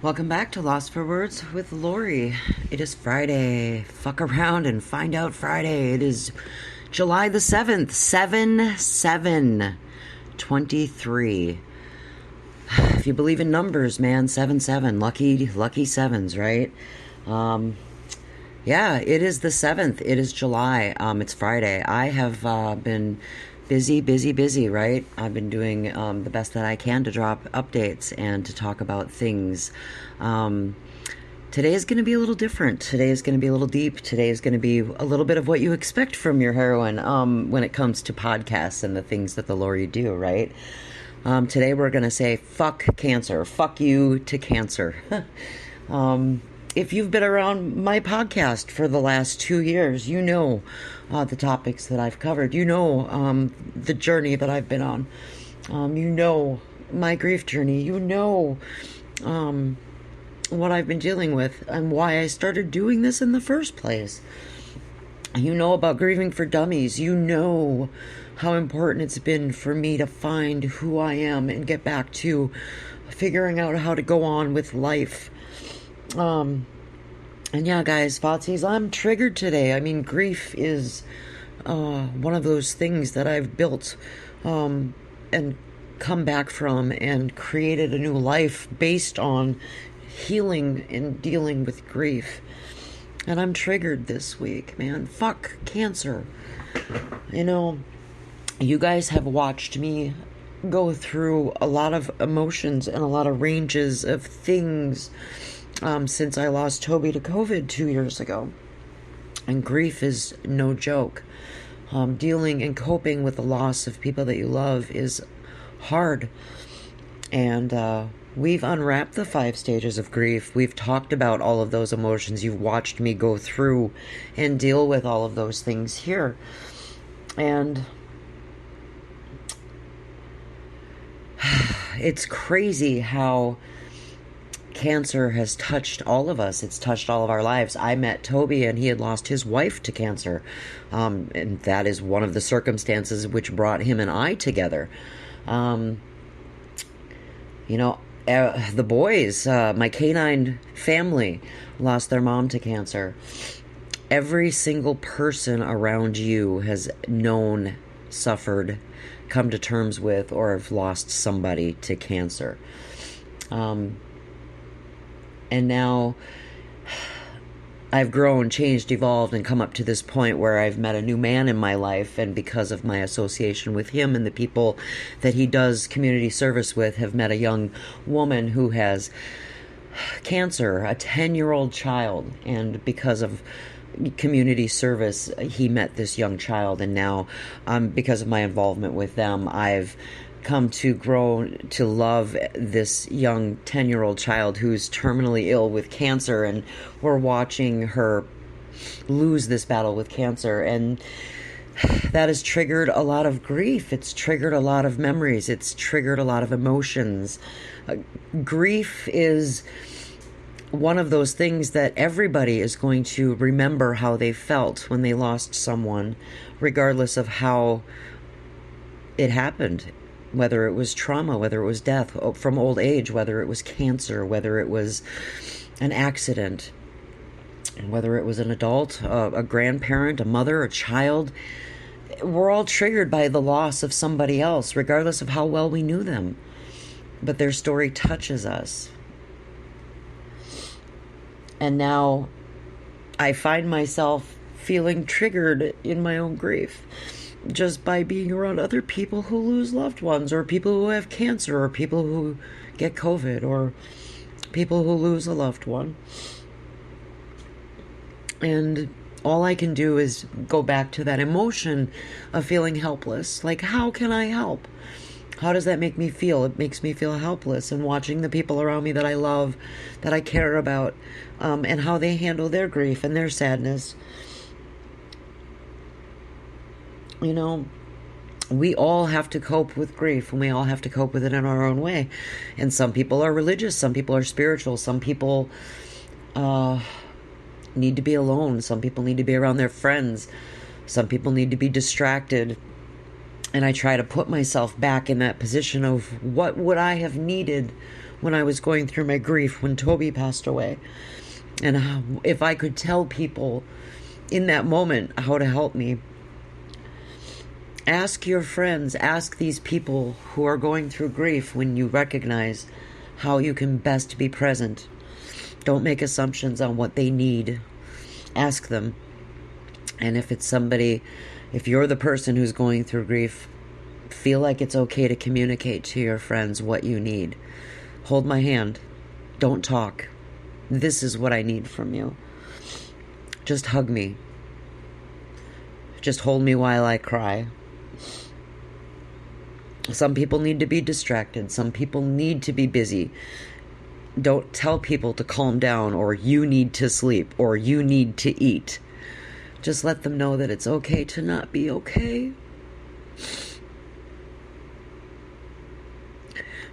Welcome back to Lost for Words with Lori. It is Friday. Fuck around and find out Friday. It is July the 7th, 7/7/23. If you believe in numbers, man, 7/7. Lucky sevens, right? Yeah, it is the 7th. It is July. It's Friday. I have been busy, right? I've been doing the best that I can to drop updates and to talk about things. Today is going to be a little different. Today is going to be a little deep. Today is going to be a little bit of what you expect from your heroine when it comes to podcasts and the things that the Lori do, right? Today we're going to say, fuck cancer. Fuck you to cancer. If you've been around my podcast for the last 2 years, you know the topics that I've covered. You know the journey that I've been on. You know my grief journey. You know what I've been dealing with and why I started doing this in the first place. You know about grieving for dummies. You know how important it's been for me to find who I am and get back to figuring out how to go on with life. And yeah, guys, fotzies, I'm triggered today. I mean, grief is one of those things that I've built and come back from and created a new life based on healing and dealing with grief. And I'm triggered this week, man. Fuck cancer. You know, you guys have watched me go through a lot of emotions and a lot of ranges of things since I lost Toby to COVID 2 years ago. And grief is no joke. Dealing and coping with the loss of people that you love is hard. And we've unwrapped the 5 stages of grief. We've talked about all of those emotions. You've watched me go through and deal with all of those things here. And it's crazy how cancer has touched all of us. It's touched all of our lives. I met Toby and he had lost his wife to cancer. And that is one of the circumstances which brought him and I together. The boys, my canine family lost their mom to cancer. Every single person around you has known, suffered, come to terms with, or have lost somebody to cancer. And now I've grown, changed, evolved, and come up to this point where I've met a new man in my life. And because of my association with him and the people that he does community service with, have met a young woman who has cancer, a 10-year-old child. And because of community service, he met this young child. And now, because of my involvement with them, I've come to grow to love this young 10-year-old child who's terminally ill with cancer, and we're watching her lose this battle with cancer, and that has triggered a lot of grief. It's triggered a lot of memories. It's triggered a lot of emotions. Grief is one of those things that everybody is going to remember how they felt when they lost someone, regardless of how it happened. Whether it was trauma, whether it was death from old age, whether it was cancer, whether it was an accident, whether it was an adult, a grandparent, a mother, a child. We're all triggered by the loss of somebody else, regardless of how well we knew them. But their story touches us. And now I find myself feeling triggered in my own grief, just by being around other people who lose loved ones, or people who have cancer, or people who get COVID, or people who lose a loved one. And all I can do is go back to that emotion of feeling helpless. Like, how can I help? How does that make me feel? It makes me feel helpless. And watching the people around me that I love, that I care about, and how they handle their grief and their sadness. You know, we all have to cope with grief, and we all have to cope with it in our own way. And some people are religious, some people are spiritual, some people need to be alone, some people need to be around their friends, some people need to be distracted. And I try to put myself back in that position of what would I have needed when I was going through my grief when Toby passed away. And if I could tell people in that moment how to help me, ask your friends, ask these people who are going through grief when you recognize how you can best be present. Don't make assumptions on what they need. Ask them. And if it's somebody, if you're the person who's going through grief, feel like it's okay to communicate to your friends what you need. Hold my hand. Don't talk. This is what I need from you. Just hug me. Just hold me while I cry. Some people need to be distracted. Some people need to be busy. Don't tell people to calm down, or you need to sleep, or you need to eat. Just let them know that it's okay to not be okay.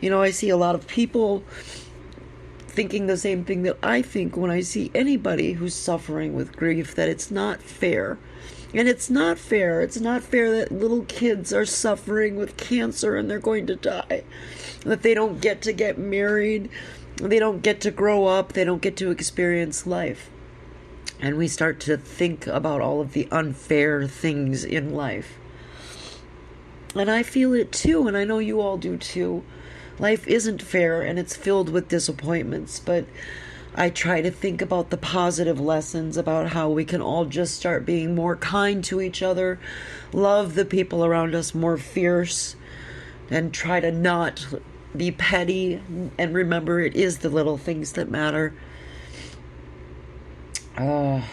You know, I see a lot of people thinking the same thing that I think when I see anybody who's suffering with grief, that it's not fair. And it's not fair. It's not fair that little kids are suffering with cancer and they're going to die. That they don't get married. They don't get to grow up. They don't get to experience life. And we start to think about all of the unfair things in life. And I feel it too, and I know you all do too. Life isn't fair, and it's filled with disappointments, but I try to think about the positive lessons, about how we can all just start being more kind to each other, love the people around us more fierce, and try to not be petty, and remember it is the little things that matter. It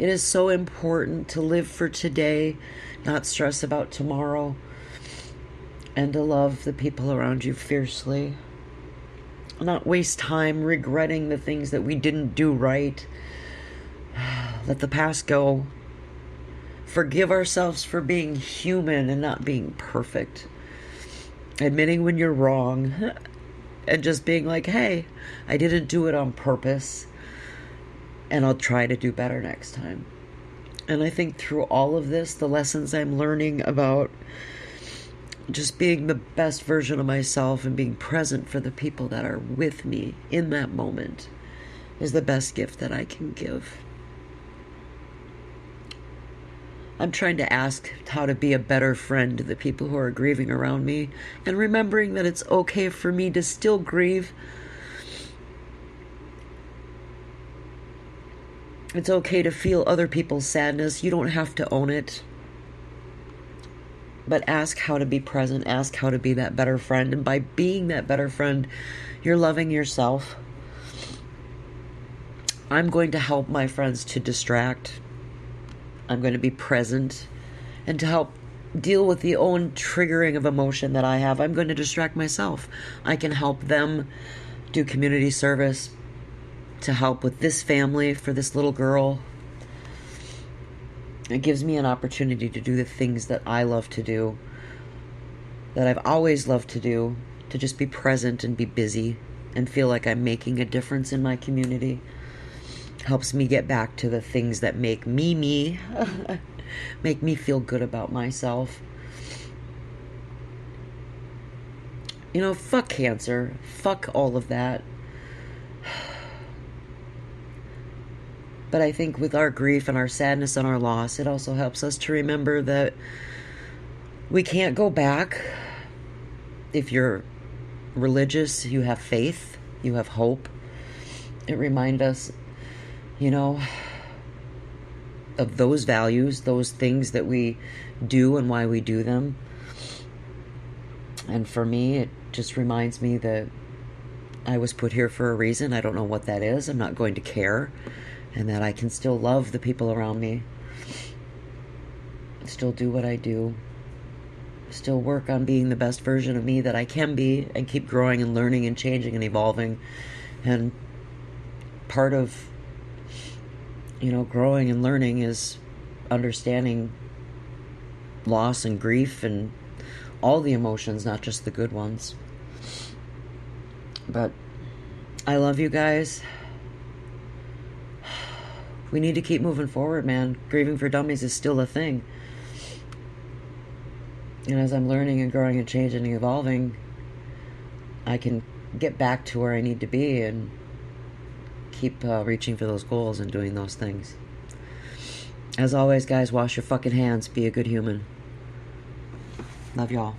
is so important to live for today, not stress about tomorrow, and to love the people around you fiercely. Not waste time regretting the things that we didn't do right. Let the past go. Forgive ourselves for being human and not being perfect. Admitting when you're wrong. And just being like, hey, I didn't do it on purpose. And I'll try to do better next time. And I think through all of this, the lessons I'm learning about just being the best version of myself and being present for the people that are with me in that moment is the best gift that I can give. I'm trying to ask how to be a better friend to the people who are grieving around me, and remembering that it's okay for me to still grieve. It's okay to feel other people's sadness. You don't have to own it. But ask how to be present. Ask how to be that better friend. And by being that better friend, you're loving yourself. I'm going to help my friends to distract. I'm going to be present. And to help deal with the own triggering of emotion that I have, I'm going to distract myself. I can help them do community service to help with this family for this little girl. It gives me an opportunity to do the things that I love to do, that I've always loved to do, to just be present and be busy and feel like I'm making a difference in my community. Helps me get back to the things that make me me, make me feel good about myself. You know, fuck cancer. Fuck all of that. But I think with our grief and our sadness and our loss, it also helps us to remember that we can't go back. If you're religious, you have faith, you have hope. It reminds us, you know, of those values, those things that we do and why we do them. And for me, it just reminds me that I was put here for a reason. I don't know what that is. I'm not going to care. And that I can still love the people around me. Still do what I do. Still work on being the best version of me that I can be. And keep growing and learning and changing and evolving. And part of, you know, growing and learning is understanding loss and grief and all the emotions, not just the good ones. But I love you guys. We need to keep moving forward, man. Grieving for Dummies is still a thing. And as I'm learning and growing and changing and evolving, I can get back to where I need to be and keep reaching for those goals and doing those things. As always, guys, wash your fucking hands. Be a good human. Love y'all.